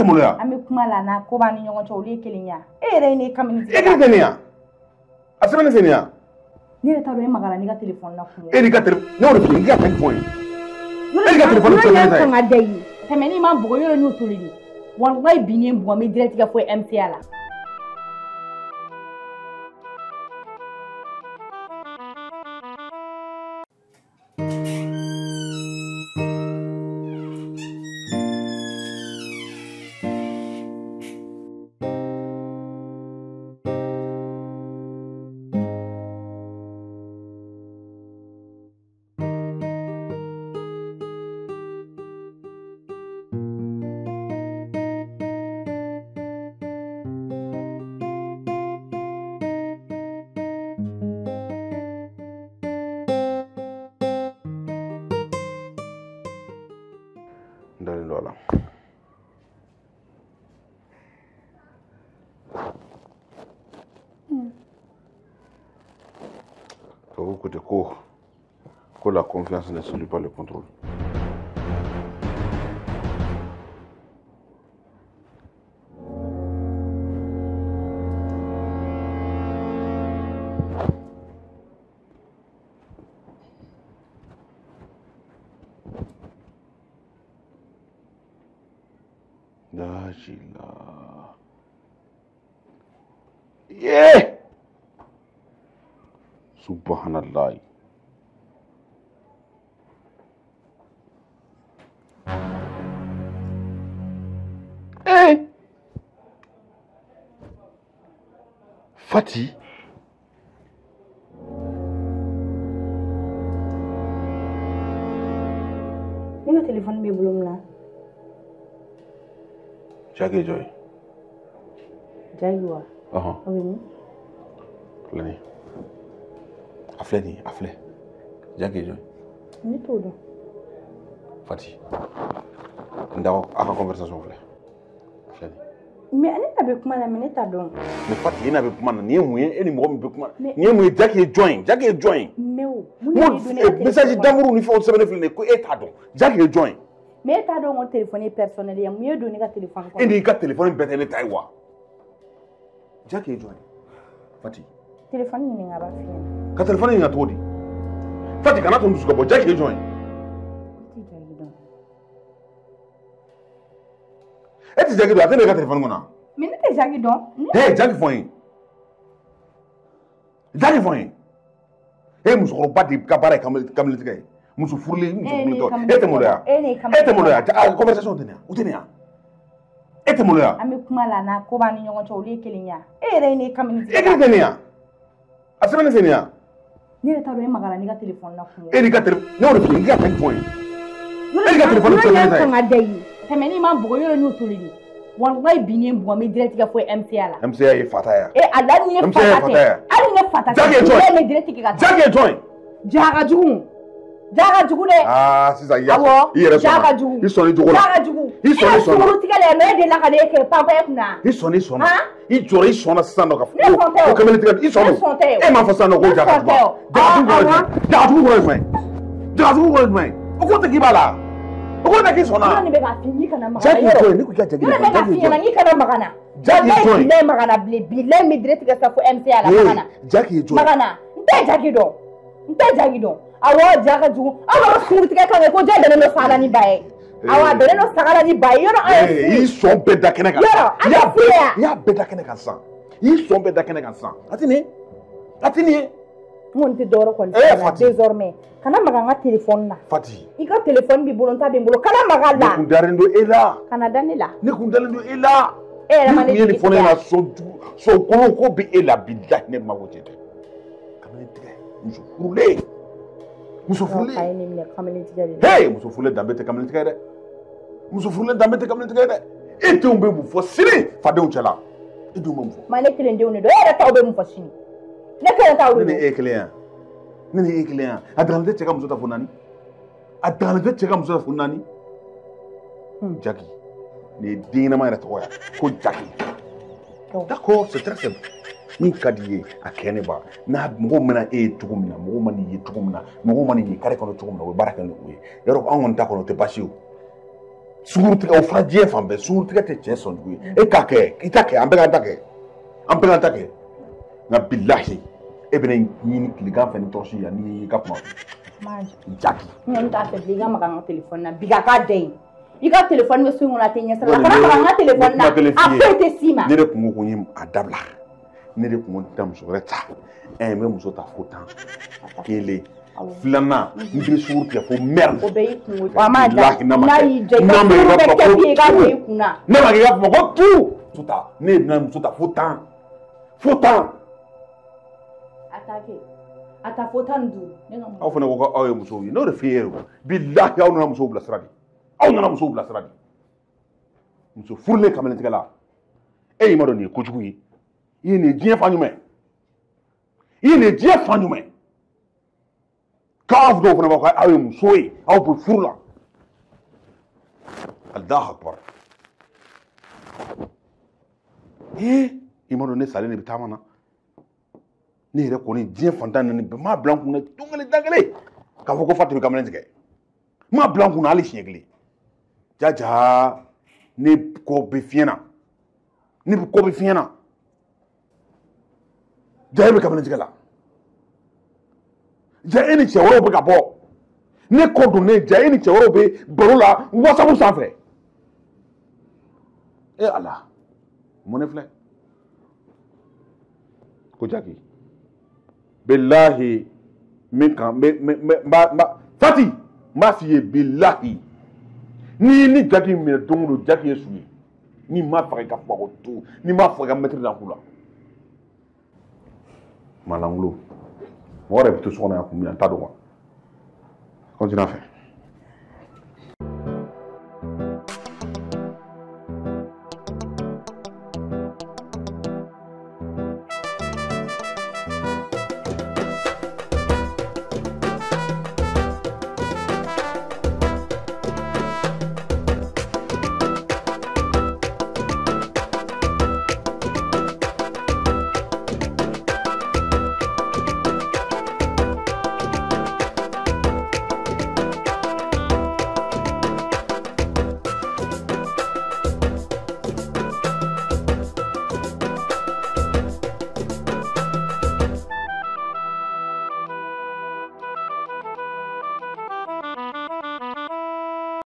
te malo ya Ami kuma la na ko ba ni ɲɔgɔn cɛ olu ye kelen ya e yɛrɛ ne kamini e ka tɛ ya a sɛbɛn ne ya ne yɛrɛ t'a dɔn e magara n'i ka téléphone na kun e ni ka téléphone n'o de filɛ i ka téléphone e ka téléphone sɛbɛn ne kan ka da yi tɛmɛ ni ma bugɔ yɔrɔ n'o toli de wallahi bi ni bugɔ mi direct ka fo MCA la Lola. Faut que tu cours. Que la confiance ne suit pas le contrôle. Dajila. Yeah. Subhanallah. Eh. Fati. Ni téléphone be bulum la. Jackie Joy. Jaguar. Oui. Lani. Afle. Jackie Joy. Ni todo. Fati. Ndao aka conversation fle. Afle. Mais elle est avec moi la minute à donc. Mais Fati ina avec moi ni moyen et ni mo avec moi. Ni moyen Jackie join. Mais où? Message d'amour ni faut semaine fle ko et ta donc. Jackie join. Mais t'as donc mon téléphone personnel, il y a mieux donner un téléphone. Et ni ka téléphone bête ni taïwa. Jackie join. Fati. Téléphone ni ngaba fini. Ka téléphone ni atodi. Fati kana ton suka bo Jackie join. Et tu Jackie do atene ka téléphone ngona. Mais ne Jackie donc. Eh Jackie foin. Jackie foin. Eh musoro ba de ka bara kamel tigay. Musu furli musu to. Ete moloya. Ete moloya. Conversation tenia. Utenia. Ete moloya. Ami kuma la na ko ba ni ɲɔgɔn cɛ olu ye kelen ya e yɛrɛ ne kamini e ka tenia. A sɛbɛn ne tenia. Ne yɛrɛ t'a dɔn e magara n'i ka téléphone na kun e ni ka téléphone n'o de filɛ i ka téléphone e ka téléphone sɛbɛn ne kan ka da yi tɛmɛ ni ma bugɔ yɔrɔ n'o toli de wallahi bi ni bugɔ mi direct ka fo MCA la MCA ye fata ya e ala ni ne fata tɛ hali ne fata tɛ ne direct ka Jackie join Jaga jugu dɛ ah sisan ya i yɛrɛ sɔnna i sɔnni jogo la i sɔnni tigɛ la mais de la ka ne kɛ papa ye kunna i sɔnna i sɔnna sisan nɔ ka fɔ ko kamalen tigɛ i sɔnna e m'a fɔ sisan nɔ ko jaga jugu kɔrɔ jumɛn o ko tɛ k'i b'a la o ko tɛ k'i sɔnna ne bɛ ka fi ni kana magana Jackie join ne ko i ka Jackie ne bɛ ka fi ɲɛna ni kana magana Jackie join ne magana bilen bilen mi direct ka sa fo MCA la magana Jackie join magana n tɛ Jackie dɔn awɔ Jaga jugu aw suru tigɛ kan ko ja dɛnɛ no sala ni ba ye awɔ dɛnɛ no sala ni ba ye yɔrɔ an i sɔn bɛɛ da kɛnɛ kan yɔrɔ i y'a bɛɛ da kɛnɛ kan sisan i sɔn bɛɛ da kɛnɛ kan sisan a tɛ nin ye mun tɛ dɔwɛrɛ kɔni désormais kana maga n ka téléphone na Fati i ka téléphone b'i bolo n ta bɛ n bolo kana maga la ne kun dalen don e la kana da ne la ne kun dalen don e la e yɛrɛ ma ne ye nin fɔ ne ɲɛna sɔn kɔnɔ ko bɛ e la bilahi ne ma ko cɛ tɛ kamalen tigɛ muso furulen muso furulen hey muso furulen danbe tɛ kamalen tigɛ dɛ muso furulen danbe tɛ kamalen tigɛ dɛ e denw bɛ mun fɔ sini fadenw cɛla e denw bɛ mun fɔ ma ne kelen denw de don e yɛrɛ taw bɛ mun fɔ sini ne kelen taw de don ne ni e kelen yan ne ni e kelen yan a dagalen tɛ cɛ ka muso ta fo naani a dagalen tɛ cɛ ka muso ta fo naani Jackie nin ye den ɲɛnama yɛrɛ tɔgɔ ye ko Jackie d'accord c'est très simple min ka di ye a kɛ ne ba n'a mɔgɔw mɛna e ye cogo min na mɔgɔw ma n'i ye cogo min na mɔgɔw ma n'i ye kare kɔnɔ cogo min na o ye baara kɛ ni o ye yɔrɔ anw kɔni ta kɔnɔ o tɛ baasi ye o Sunguru tigɛ o fara diɲɛ fan bɛɛ sunguru tigɛ tɛ cɛ sɔn jugu ye e k'a kɛ i t'a kɛ an bɛɛ k'an ta kɛ an bɛɛ k'an ta kɛ nka bilahi e bɛna ɲini tilegan fɛ ni tɔrɔsi yan n'i y'i ka kuma jaki n t'a fɛ bi i ka maga n ka telefɔni na bi ka k'a da yen i ka telefɔni bɛ so in kɔnɔ a tɛ ɲɛ sira la kana maga n ka telefɔni na a foyi tɛ s'i ma ne de kun ko ko n ye a dabila ne de kun ko n tɛ muso wɛrɛ ta n bɛ muso ta fo 10 kelen filanan n bɛ sunguru tigɛ fo mɛri o bɛ y'i kun o ma ja n'a y'i ja i ka furu bɛ kɛ bi i ka don i kun na ne ma kɛ i ka kuma ko tu muso ta ne bɛna muso ta fo 10 a t'a kɛ a ta fo 15 aw fana ko ko aw ye musow ye n'o de f'i ye bilahi aw nana musow bila sira de aw nana musow bila sira de muso furulen kamalentigɛ la e y'i ma dɔn nin ye kojugu ye i ye nin ye diɲɛ fan jumɛn i ye nin ye diɲɛ fan jumɛn k'aw dɔw fana b'a fɔ aw ye muso ye aw bɛ furu la Allahu akbar i ma dɔn ne salen de bɛ taama na ne yɛrɛ kɔni diɲɛ fantan naani bɛɛ m'a bila n kunna don kelen da kelen k'a fɔ ko Fati bɛ kamalen tigɛ m'a bila n kunna hali siɲɛ kelen jaja ne kɔ bɛ fiɲɛ na ne bɛ kɔ bɛ fiɲɛ na ja e bɛ kamalen tigɛ la ja e ni cɛ wɛrɛw bɛ ka bɔ ne kɔ don ne ja e ni cɛ wɛrɛw bɛ baro la WhatsApp sanfɛ e Ala mun ne filɛ ko jaki billahi min kan Fati n b'a f'i ye billahi ni jaki minɛ don o don jaki ye su ye ni m'a faga i ka fɔ ko to ni m'a faga i ka mɛtiri dan k'u la Malangolo mɔgɔ yɛrɛ bɛ to so kɔnɔ yan kun min an t'a dɔn quoi continue a fɛ